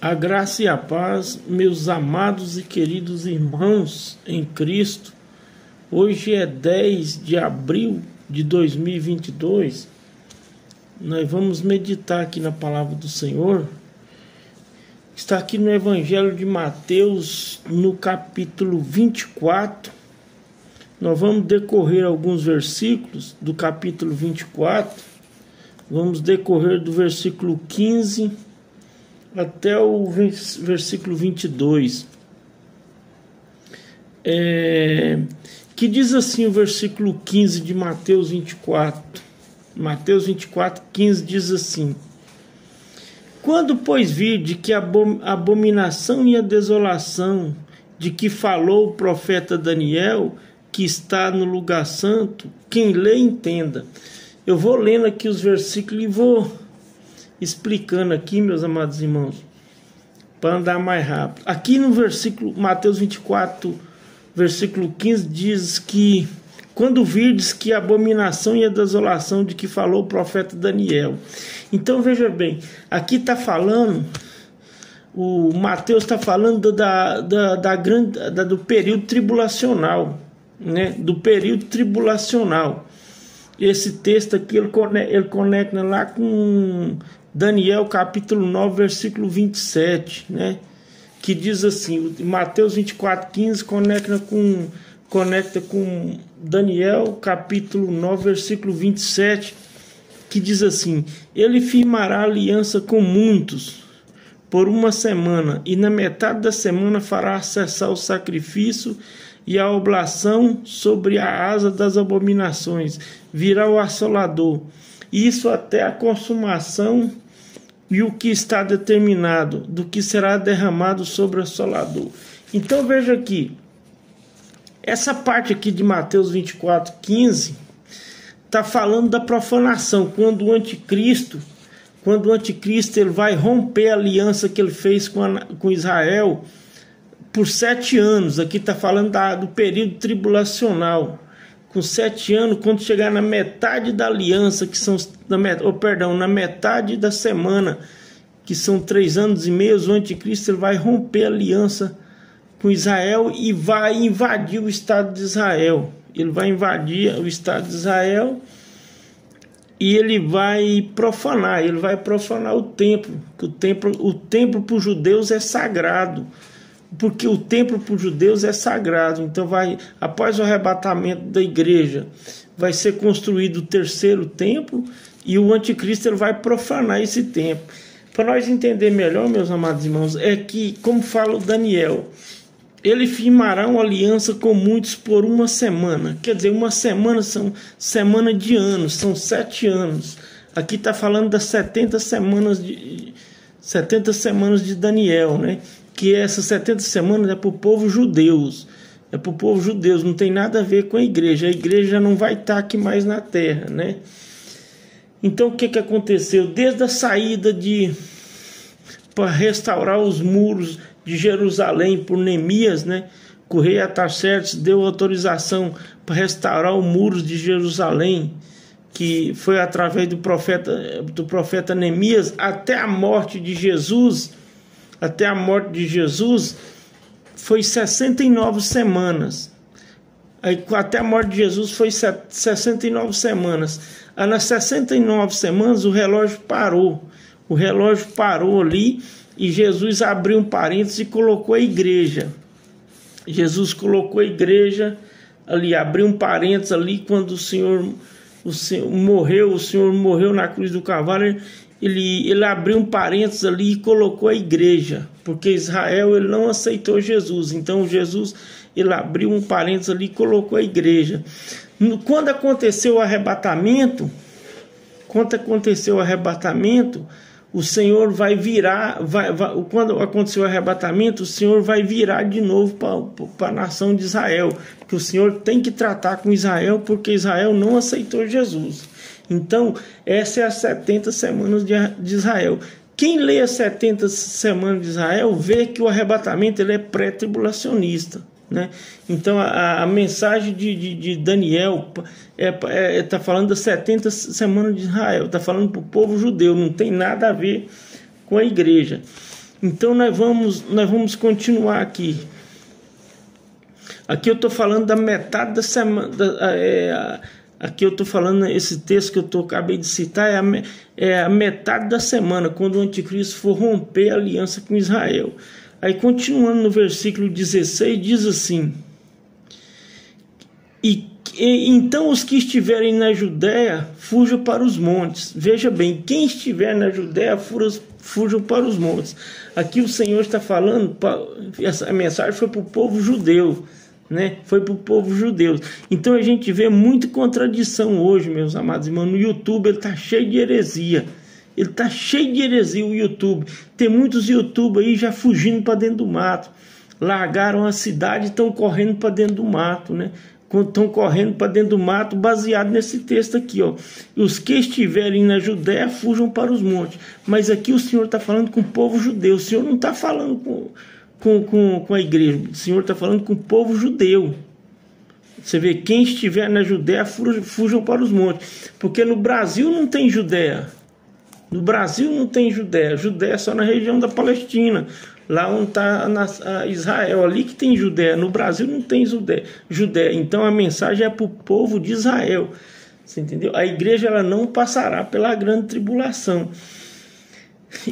A graça e a paz, meus amados e queridos irmãos em Cristo. Hoje é 10 de abril de 2022. Nós vamos meditar aqui na palavra do Senhor. Está aqui no Evangelho de Mateus, no capítulo 24. Nós vamos decorrer alguns versículos do capítulo 24. Vamos decorrer do versículo 15 até o versículo 22. Que diz assim o versículo 15 de Mateus 24. Mateus 24, 15 diz assim: Quando, pois, virde que a abominação e a desolação de que falou o profeta Daniel, que está no lugar santo, quem lê entenda. Eu vou lendo aqui os versículos e vou explicando aqui, meus amados irmãos, para andar mais rápido. Aqui no versículo Mateus 24, versículo 15, diz que quando virdes que a abominação e a desolação de que falou o profeta Daniel. Então veja bem, aqui está falando, o Mateus está falando do período tribulacional, né? Do período tribulacional. Esse texto aqui ele conecta lá com Daniel capítulo 9, versículo 27, né? Que diz assim, Mateus 24, 15 conecta com Daniel capítulo 9, versículo 27, que diz assim: Ele firmará aliança com muitos por uma semana, e na metade da semana fará cessar o sacrifício e a oblação sobre a asa das abominações. Virá o assolador, isso até a consumação e o que está determinado do que será derramado sobre o assolador. Então veja aqui, essa parte aqui de Mateus 24, 15 está falando da profanação, quando o anticristo ele vai romper a aliança que ele fez com Israel por 7 anos. Aqui está falando do período tribulacional. Com 7 anos, quando chegar na metade da aliança, que são na metade da semana, que são 3 anos e meio, o anticristo ele vai romper a aliança com Israel e vai invadir o Estado de Israel. Ele vai invadir o Estado de Israel e ele vai profanar o templo, que o templo para os judeus é sagrado. Porque o templo para os judeus é sagrado. Então após o arrebatamento da igreja, vai ser construído o 3º templo e o anticristo ele vai profanar esse templo. Para nós entender melhor, meus amados irmãos, é que, como fala o Daniel, ele firmará uma aliança com muitos por uma semana. Quer dizer, uma semana são semana de anos, são 7 anos. Aqui está falando das 70 semanas de Daniel, né? Que essas 70 semanas é para o povo judeus. É para o povo judeus, não tem nada a ver com a igreja. A igreja não vai estar aqui mais na terra, né? Então o que aconteceu? Desde a saída para restaurar os muros de Jerusalém por Neemias, né? O rei Artaxerxes deu autorização para restaurar os muros de Jerusalém, que foi através do profeta Neemias, até a morte de Jesus. Até a morte de Jesus foi 69 semanas. Até a morte de Jesus foi 69 semanas. Aí, nas 69 semanas o relógio parou. O relógio parou ali e Jesus abriu um parênteses e colocou a igreja. Jesus colocou a igreja ali, abriu um parênteses ali quando o Senhor morreu na cruz do Calvário. Ele abriu um parênteses ali e colocou a igreja, porque Israel ele não aceitou Jesus. Então Jesus ele abriu um parênteses ali e colocou a igreja. Quando aconteceu o arrebatamento, o Senhor vai virar, quando aconteceu o arrebatamento, o Senhor vai virar de novo para a nação de Israel, porque o Senhor tem que tratar com Israel, porque Israel não aceitou Jesus. Então, essa é as 70 semanas de Israel. Quem lê as 70 semanas de Israel vê que o arrebatamento ele é pré-tribulacionista, né? Então, a mensagem de Daniel está falando das 70 semanas de Israel, está falando para o povo judeu, não tem nada a ver com a igreja. Então nós vamos continuar aqui. Aqui eu estou falando da metade da semana. Aqui eu estou falando, esse texto que eu acabei de citar é a metade da semana, quando o anticristo for romper a aliança com Israel. Aí continuando no versículo 16, diz assim: então os que estiverem na Judéia fujam para os montes. Veja bem, quem estiver na Judéia fujam para os montes. Aqui o Senhor está falando, essa mensagem foi para o povo judeu, né? Foi para o povo judeu. Então a gente vê muita contradição hoje, meus amados irmãos. No YouTube ele está cheio de heresia. Ele está cheio de heresia, o YouTube. Tem muitos YouTube aí já fugindo para dentro do mato. Largaram a cidade e estão correndo para dentro do mato, né? Estão correndo para dentro do mato, baseado nesse texto aqui, ó. Os que estiverem na Judéia fujam para os montes. Mas aqui o Senhor está falando com o povo judeu. O Senhor não está falando com a igreja. O Senhor está falando com o povo judeu. Você vê, quem estiver na Judéia fujam para os montes. Porque no Brasil não tem Judéia. No Brasil não tem Judéia. Judéia é só na região da Palestina. Lá onde está Israel, ali que tem Judéia. No Brasil não tem Judéia. Então a mensagem é para o povo de Israel. Você entendeu? A igreja ela não passará pela grande tribulação.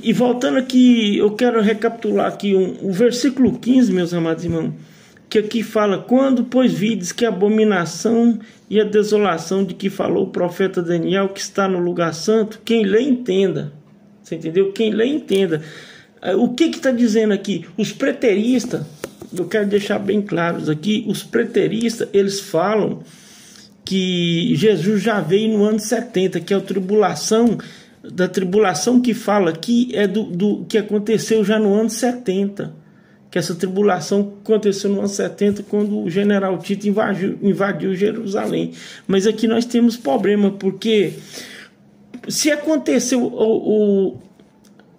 E voltando aqui, eu quero recapitular aqui o versículo 15, meus amados irmãos, que aqui fala: quando, pois, vides que a abominação e a desolação de que falou o profeta Daniel, que está no lugar santo, quem lê entenda. Você entendeu? Quem lê entenda. O que está dizendo aqui? Os preteristas, eu quero deixar bem claros aqui, os preteristas, eles falam que Jesus já veio no ano 70, que é a tribulação, da tribulação que fala aqui é do que aconteceu já no ano 70. Que essa tribulação aconteceu no ano 70, quando o general Tito invadiu Jerusalém. Mas aqui nós temos problema, porque se aconteceu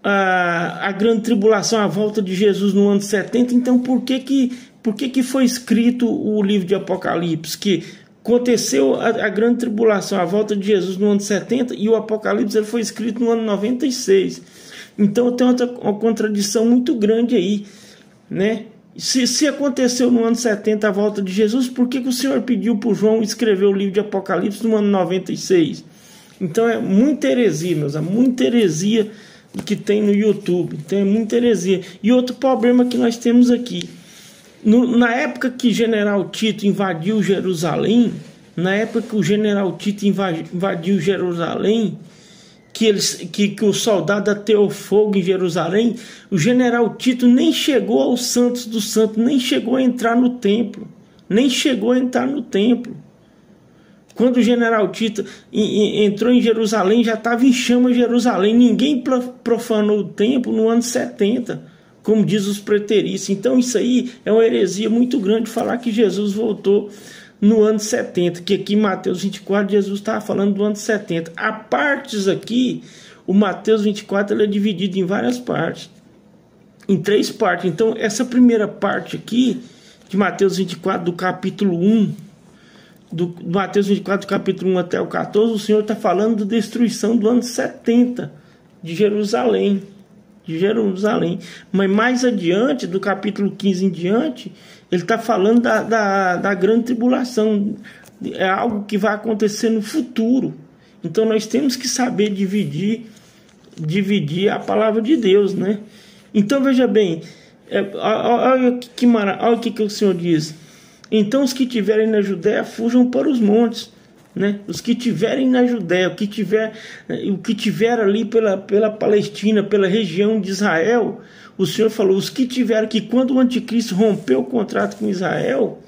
a grande tribulação, a volta de Jesus no ano 70, então por que foi escrito o livro de Apocalipse? Que aconteceu a grande tribulação, a volta de Jesus no ano 70, e o Apocalipse ele foi escrito no ano 96. Então tem uma contradição muito grande aí, né? Se aconteceu no ano 70 a volta de Jesus, por que o Senhor pediu para o João escrever o livro de Apocalipse no ano 96? Então é muita heresia, meus amigos, muita heresia que tem no YouTube. Então é muita heresia. E outro problema que nós temos aqui, na época que General Tito invadiu Jerusalém, que o soldado ateou fogo em Jerusalém, o general Tito nem chegou aos santos dos santos, nem chegou a entrar no templo. Quando o general Tito entrou em Jerusalém, já estava em chamas Jerusalém. Ninguém profanou o templo no ano 70, como diz os preteristas. Então isso aí é uma heresia muito grande falar que Jesus voltou no ano 70, que aqui em Mateus 24 Jesus estava falando do ano 70. Há partes aqui, o Mateus 24 ele é dividido em várias partes, em 3 partes. Então essa primeira parte aqui, de Mateus 24, do capítulo 1, do Mateus 24, do capítulo 1 até o 14, o Senhor está falando da destruição do ano 70 de Jerusalém. Mas mais adiante, do capítulo 15 em diante, ele está falando da grande tribulação. É algo que vai acontecer no futuro. Então nós temos que saber dividir a palavra de Deus, né? Então veja bem, olha o que o Senhor diz: então os que estiverem na Judéia fujam para os montes, né? Os que estiverem na Judéia, o que tiver ali pela Palestina, pela região de Israel, o Senhor falou, os que tiveram que, quando o anticristo rompeu o contrato com Israel,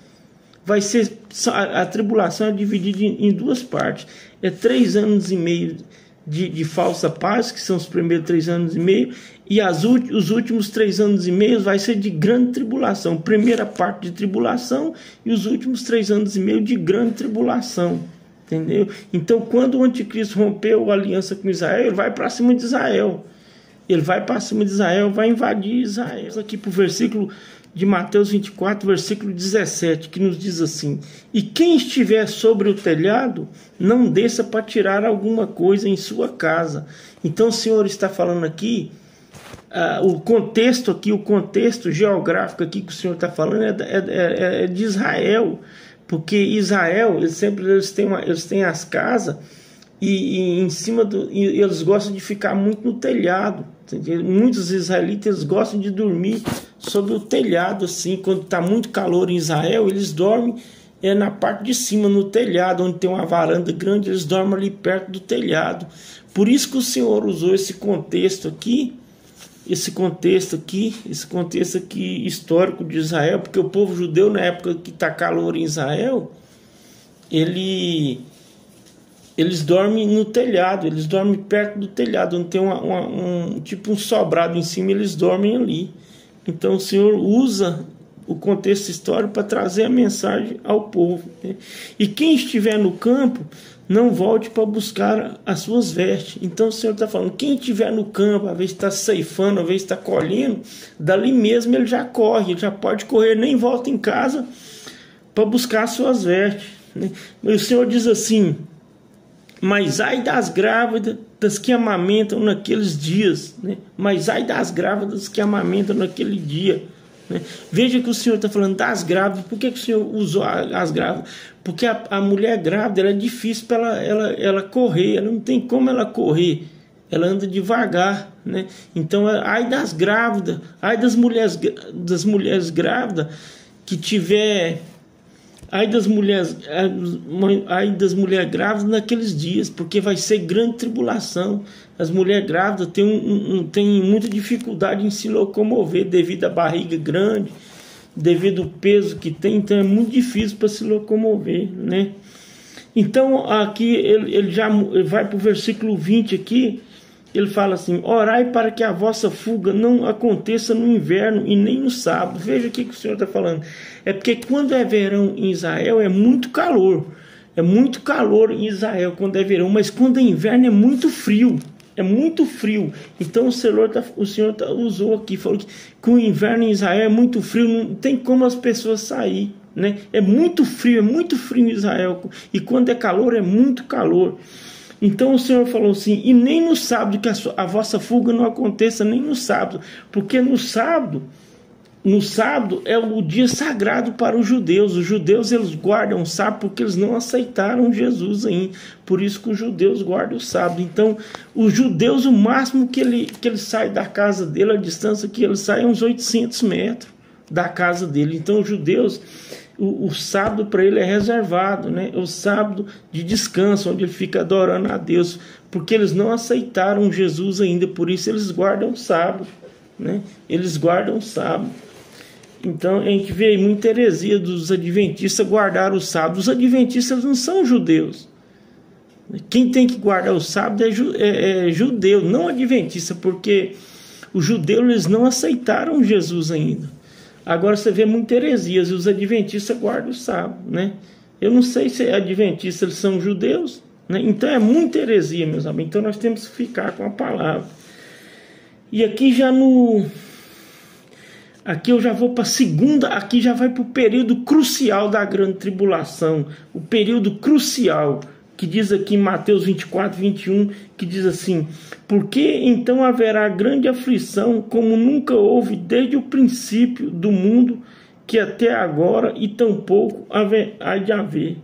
vai ser, a tribulação é dividida em 2 partes. É 3 anos e meio de falsa paz, que são os primeiros 3 anos e meio, e os últimos 3 anos e meio vai ser de grande tribulação. Primeira parte de tribulação e os últimos 3 anos e meio de grande tribulação. Entendeu? Então, quando o anticristo rompeu a aliança com Israel, ele vai para cima de Israel. Ele vai para cima de Israel, vai invadir Israel. Aqui para o versículo de Mateus 24, versículo 17, que nos diz assim: e quem estiver sobre o telhado, não desça para tirar alguma coisa em sua casa. Então o Senhor está falando aqui, o contexto aqui, o contexto geográfico aqui que o Senhor está falando é de Israel, porque Israel, eles têm as casas e em cima e eles gostam de ficar muito no telhado. Entendeu? Muitos israelitas gostam de dormir sobre o telhado, assim, quando está muito calor em Israel, eles dormem na parte de cima, no telhado, onde tem uma varanda grande, eles dormem ali perto do telhado. Por isso que o Senhor usou esse contexto aqui histórico de Israel, porque o povo judeu, na época que está calor em Israel, eles dormem no telhado, eles dormem perto do telhado, onde tem tipo um sobrado em cima, eles dormem ali. Então o Senhor usa o contexto histórico para trazer a mensagem ao povo, né? E quem estiver no campo, não volte para buscar as suas vestes. Então o Senhor está falando, quem estiver no campo, às vezes está ceifando, às vezes está colhendo, dali mesmo ele já corre, ele já pode correr, nem volta em casa para buscar as suas vestes, né? Mas o Senhor diz assim: mas ai das grávidas que amamentam naqueles dias, né? Mas ai das grávidas que amamentam naquele dia, né? Veja que o Senhor está falando das grávidas. Por que o Senhor usou as grávidas? Porque a mulher grávida, ela é difícil para ela correr, ela não tem como ela correr, ela anda devagar, né? Então ai das grávidas, ai das mulheres grávidas que tiver, ai das mulheres grávidas naqueles dias, porque vai ser grande tribulação. As mulheres grávidas têm muita dificuldade em se locomover devido à barriga grande, devido ao peso que tem, então é muito difícil para se locomover, né? Então aqui ele vai para o versículo 20 aqui, ele fala assim: orai para que a vossa fuga não aconteça no inverno e nem no sábado. Veja o que o Senhor está falando. É porque quando é verão em Israel é muito calor. É muito calor em Israel quando é verão, mas quando é inverno é muito frio. É muito frio. Então o Senhor usou aqui, falou que o inverno em Israel é muito frio, não tem como as pessoas sair, né? É muito frio em Israel. E quando é calor, é muito calor. Então o Senhor falou assim: e nem no sábado, que a vossa fuga não aconteça nem no sábado, porque no sábado é o dia sagrado para os judeus. Os judeus, eles guardam o sábado porque eles não aceitaram Jesus ainda. Por isso que os judeus guardam o sábado. Então os judeus, o máximo que ele sai da casa dele, a distância que ele sai é uns 800 metros da casa dele. Então os judeus, o sábado para ele é reservado, né? É o sábado de descanso, onde ele fica adorando a Deus, porque eles não aceitaram Jesus ainda, por isso eles guardam o sábado, né? Eles guardam o sábado. Então a gente vê muita heresia dos adventistas guardar o sábado. Os adventistas não são judeus. Quem tem que guardar o sábado é judeu, não adventista, porque os judeus, eles não aceitaram Jesus ainda. Agora você vê muita heresias e os adventistas guardam o sábado, né? Eu não sei se adventistas eles são judeus, né? Então é muita heresia, meus amigos. Então nós temos que ficar com a palavra. E aqui aqui eu já vou para a segunda, aqui já vai para o período crucial da grande tribulação, o período crucial, que diz aqui em Mateus 24, 21, que diz assim: porque então haverá grande aflição, como nunca houve desde o princípio do mundo, que até agora, e tampouco há de haver.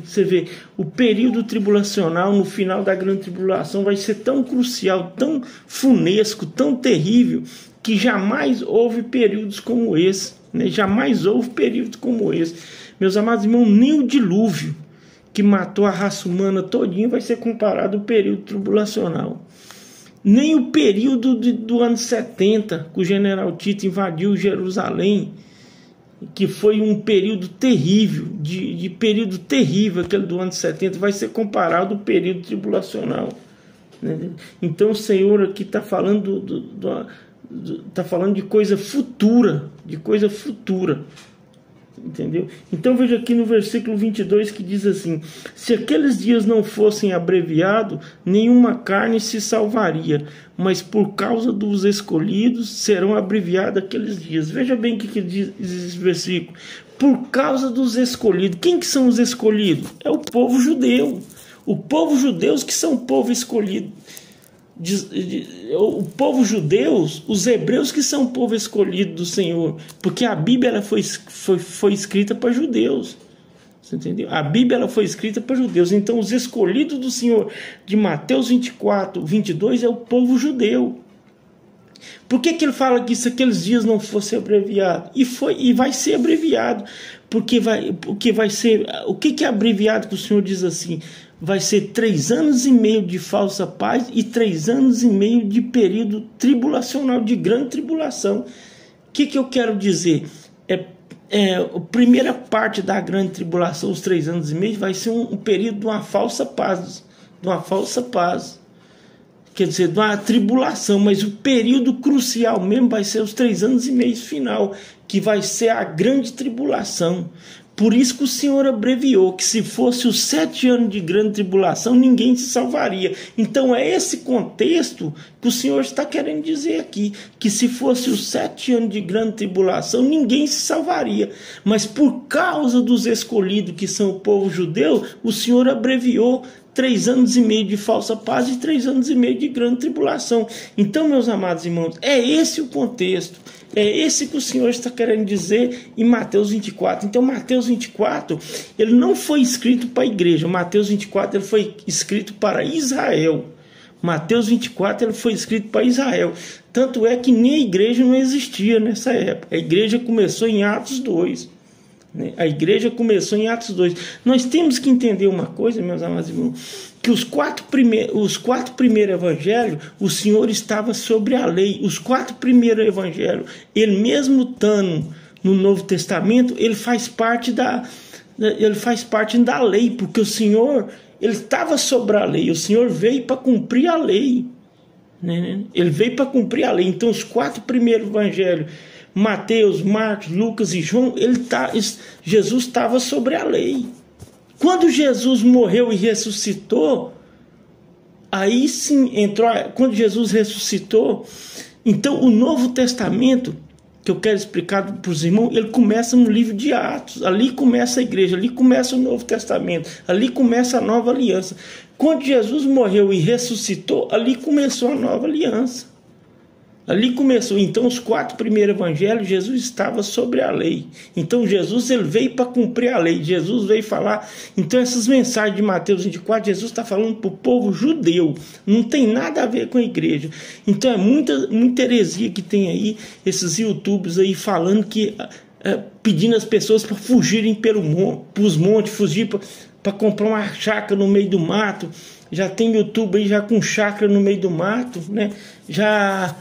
Você vê, o período tribulacional, no final da grande tribulação, vai ser tão crucial, tão funesco, tão terrível, que jamais houve períodos como esse, né? Jamais houve períodos como esse. Meus amados irmãos, nem o dilúvio que matou a raça humana todinha vai ser comparado ao período tribulacional. Nem o período do ano 70, que o general Tito invadiu Jerusalém, que foi um período terrível, de período terrível, aquele do ano 70, vai ser comparado ao período tribulacional, né? Então o Senhor aqui está falando está falando de coisa futura, entendeu? Então veja aqui no versículo 22 que diz assim: se aqueles dias não fossem abreviados, nenhuma carne se salvaria, mas por causa dos escolhidos serão abreviados aqueles dias. Veja bem o que diz esse versículo: por causa dos escolhidos. Quem que são os escolhidos? É o povo judeu. O povo judeu que são o povo escolhido. o povo judeu, os hebreus que são o povo escolhido do Senhor, porque a Bíblia ela foi escrita para judeus. Você entendeu? A Bíblia ela foi escrita para judeus. Então os escolhidos do Senhor de Mateus 24, 22 é o povo judeu. Por que ele fala que se aqueles dias não fossem abreviados? E vai ser abreviado. Porque vai ser... O que é abreviado que o Senhor diz assim? Vai ser 3 anos e meio de falsa paz e 3 anos e meio de período tribulacional, de grande tribulação. O que eu quero dizer? A primeira parte da grande tribulação, os 3 anos e meio, vai ser um período de uma falsa paz. De uma falsa paz. Quer dizer, de uma tribulação, mas o período crucial mesmo vai ser os 3 anos e meio final, que vai ser a grande tribulação. Por isso que o Senhor abreviou, que se fosse os 7 anos de grande tribulação, ninguém se salvaria. Então é esse contexto que o Senhor está querendo dizer aqui, que se fosse os 7 anos de grande tribulação, ninguém se salvaria. Mas por causa dos escolhidos, que são o povo judeu, o Senhor abreviou 3 anos e meio de falsa paz e 3 anos e meio de grande tribulação. Então, meus amados irmãos, é esse o contexto. É esse que o Senhor está querendo dizer em Mateus 24. Então, Mateus 24, ele não foi escrito para a igreja. Mateus 24, ele foi escrito para Israel. Mateus 24, ele foi escrito para Israel. Tanto é que nem a igreja não existia nessa época. A igreja começou em Atos 2. A igreja começou em Atos 2. Nós temos que entender uma coisa, meus amados irmãos, que os quatro primeiros evangelhos, o Senhor estava sobre a lei. Os 4 primeiros evangelhos, ele mesmo estando no Novo Testamento, ele faz parte da lei, porque o Senhor, ele estava sobre a lei. O Senhor veio para cumprir a lei. Ele veio para cumprir a lei. Então, os 4 primeiros evangelhos, Mateus, Marcos, Lucas e João, Jesus estava sobre a lei. Quando Jesus morreu e ressuscitou, aí sim entrou. Quando Jesus ressuscitou, então o Novo Testamento, que eu quero explicar para os irmãos, ele começa no livro de Atos. Ali começa a igreja, ali começa o Novo Testamento, ali começa a nova aliança. Quando Jesus morreu e ressuscitou, ali começou a nova aliança. Ali começou. Então, os 4 primeiros evangelhos, Jesus estava sobre a lei. Então, Jesus ele veio para cumprir a lei. Jesus veio falar. Então, essas mensagens de Mateus 24, Jesus está falando para o povo judeu. Não tem nada a ver com a igreja. Então, é muita heresia que tem aí, esses youtubers aí falando que... pedindo as pessoas para fugirem para os montes, fugir para comprar uma chácara no meio do mato. Já tem YouTube aí já com chácara no meio do mato, né? Já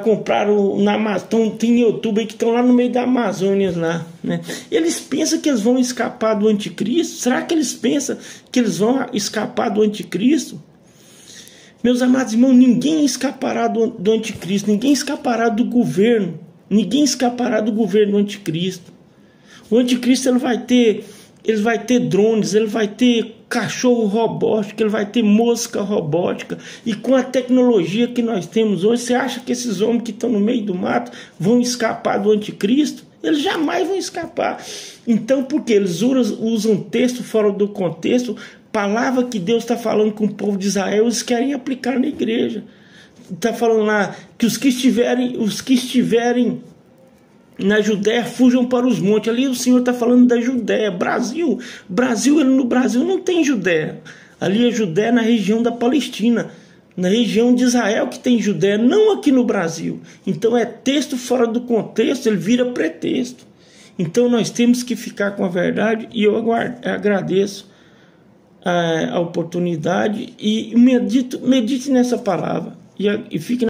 compraram na Amazônia. Tem YouTube aí que estão lá no meio da Amazônia lá, né? Eles pensam que eles vão escapar do anticristo? Será que eles pensam que eles vão escapar do anticristo? Meus amados irmãos, ninguém escapará do anticristo, ninguém escapará do governo, ninguém escapará do governo do anticristo. O anticristo ele vai ter drones, ele vai ter cachorro robótico, ele vai ter mosca robótica. E com a tecnologia que nós temos hoje, você acha que esses homens que estão no meio do mato vão escapar do anticristo? Eles jamais vão escapar. Então, porque eles usam texto fora do contexto, palavra que Deus está falando com o povo de Israel, eles querem aplicar na igreja. Está falando lá que os que estiverem na Judéia fujam para os montes. Ali o Senhor está falando da Judéia. No Brasil não tem Judéia. Ali é Judéia na região da Palestina, na região de Israel que tem Judéia, não aqui no Brasil. Então é texto fora do contexto, ele vira pretexto. Então nós temos que ficar com a verdade, e eu agradeço a oportunidade e medite nessa palavra e fique